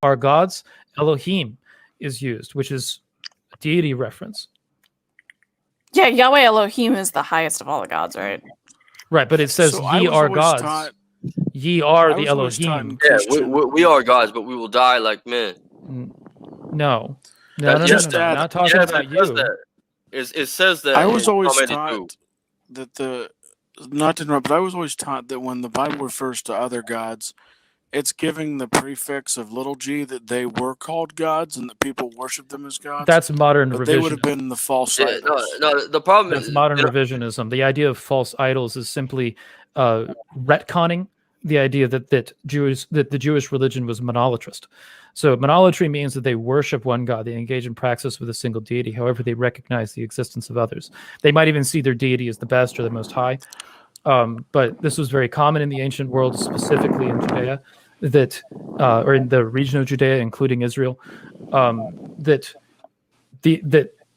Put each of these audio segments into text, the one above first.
Our gods, Elohim is used, which is a deity reference. Yeah, Yahweh Elohim is the highest of all the gods, right? Right, but it says ye are gods. Ye are the Elohim. Yeah, we are gods, but we will die like men. No. Not talking about you. It says that. I was always taught that not to interrupt, but I was always taught that when the Bible refers to other gods, it's giving the prefix of little g that they were called gods and that people worship them as gods. That's modern revisionism. They would have been the false idols. No, the problem is modern revisionism. The idea of false idols is simply retconning the idea that the Jewish religion was monolatrist. So monolatry means that they worship one God. They engage in praxis with a single deity. However, they recognize the existence of others. They might even see their deity as the best or the most high. But this was very common in the ancient world, specifically in Judea, or in the region of Judea, including Israel, that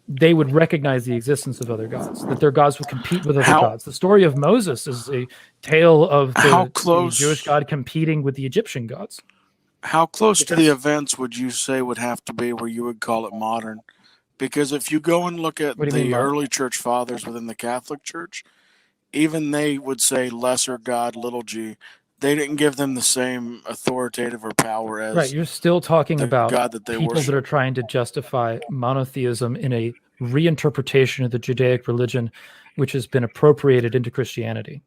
they would recognize the existence of other gods, that their gods would compete with other gods. The story of Moses is a tale of the Jewish God competing with the Egyptian gods. How close to the events would you say would have to be where you would call it modern? Because if you go and look at the early church fathers within the Catholic Church, even they would say lesser God, little g. They didn't give them the same authoritative or power as right. You're still talking about God that they people that are trying to justify monotheism in a reinterpretation of the Judaic religion, which has been appropriated into Christianity.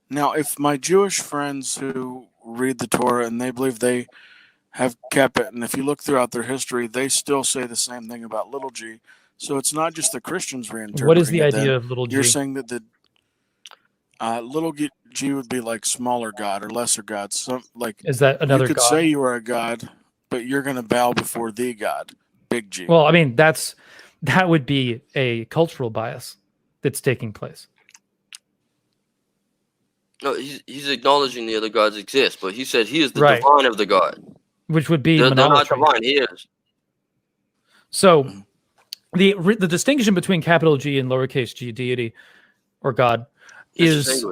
Now, if my Jewish friends who read the Torah and they believe they have kept it, and if you look throughout their history, they still say the same thing about little g. So it's not just the Christians reinterpreting. What is the idea of little g? You're saying that the little g would be like smaller God or lesser God. So, like, is that another you could God? say you are a God, but you're going to bow before the God, big G. Well, I mean, that would be a cultural bias that's taking place. No, he's acknowledging the other gods exist, but he said he is the divine of the God. Which would be they're not divine, he is. So the distinction between capital G and lowercase g deity or God is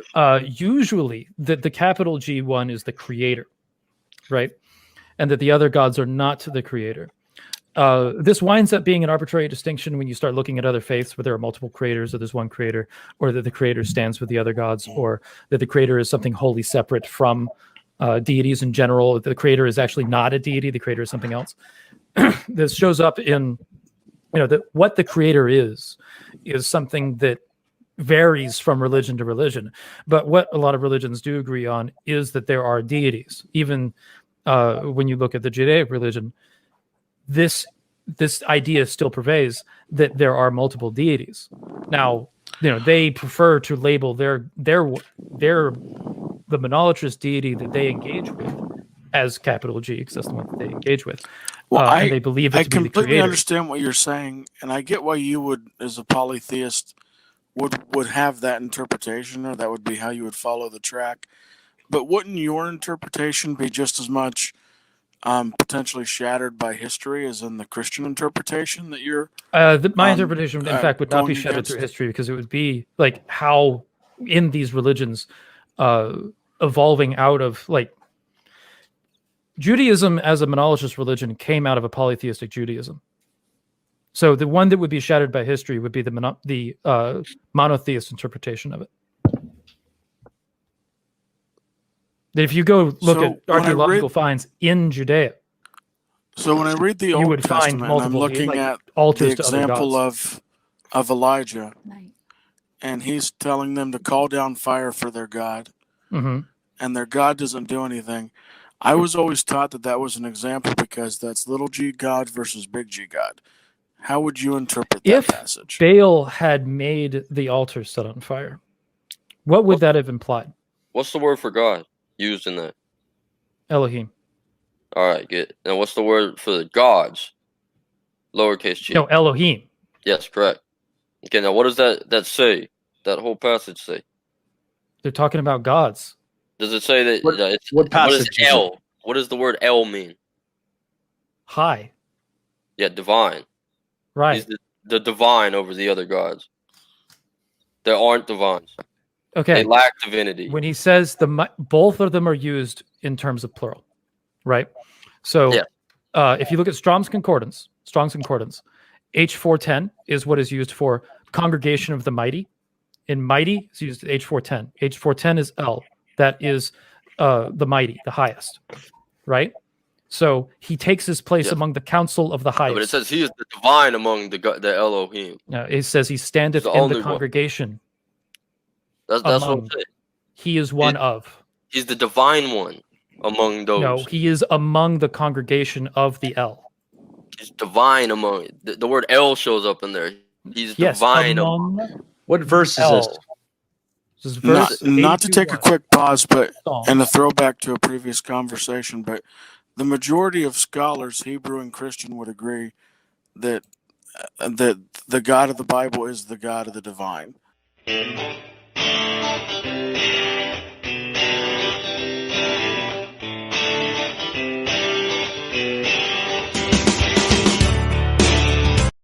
usually that the capital G one is the creator, right? And that the other gods are not the creator. This winds up being an arbitrary distinction when you start looking at other faiths where there are multiple creators, or there's one creator, or that the creator stands with the other gods, or that the creator is something wholly separate from deities in general. The creator is actually not a deity. The creator is something else. This shows up in, what the creator is something that varies from religion to religion. But what a lot of religions do agree on is that there are deities. Even when you look at the Judaic religion, this idea still prevails that there are multiple deities. Now, they prefer to label the monolatrist deity that they engage with as capital G, because that's the one that they engage with. Well, and they believe it to be the creator. I completely understand what you're saying, and I get why you would, as a polytheist, would have that interpretation, or that would be how you would follow the track. But wouldn't your interpretation be just as much potentially shattered by history as in the Christian interpretation that you're my interpretation in fact would not be shattered through history, because it would be like how in these religions evolving out of, like, Judaism as a monolatrist religion came out of a polytheistic Judaism. So the one that would be shattered by history would be the monotheist interpretation of it. That if you go look at archaeological finds in Judea, so when I read the Old Testament, I'm looking at the example of Elijah, and he's telling them to call down fire for their God, and their God doesn't do anything. I was always taught that was an example because that's little g God versus big G God. How would you interpret that passage? If Baal had made the altar set on fire, what would that have implied? What's the word for God used in that? Elohim. All right, good. Now, what's the word for the gods? Lowercase g. No, Elohim. Yes, correct. Okay, now what does that say? That whole passage say? They're talking about gods. Does it say that? What passage? What is El? What does the word El mean? High. Yeah, divine. Right. He's the divine over the other gods. There aren't divines. Okay. They lack divinity. When he says both of them are used in terms of plural, right? So if you look at Strong's Concordance, H410 is what is used for congregation of the mighty. In mighty, it's used H410. H410 is L. That is the mighty, the highest, right? So he takes his place among the council of the highest. But it says he is the divine among the Elohim. It says he standeth in the congregation. That's what I'm saying. He is one of. He's the divine one among those. No, he is among the congregation of the El. He's divine among. The word El shows up in there. He's divine among. What verse is this? This is verse not to take a quick pause, but and a throwback to a previous conversation, but the majority of scholars, Hebrew and Christian, would agree that the God of the Bible is the God of the divine.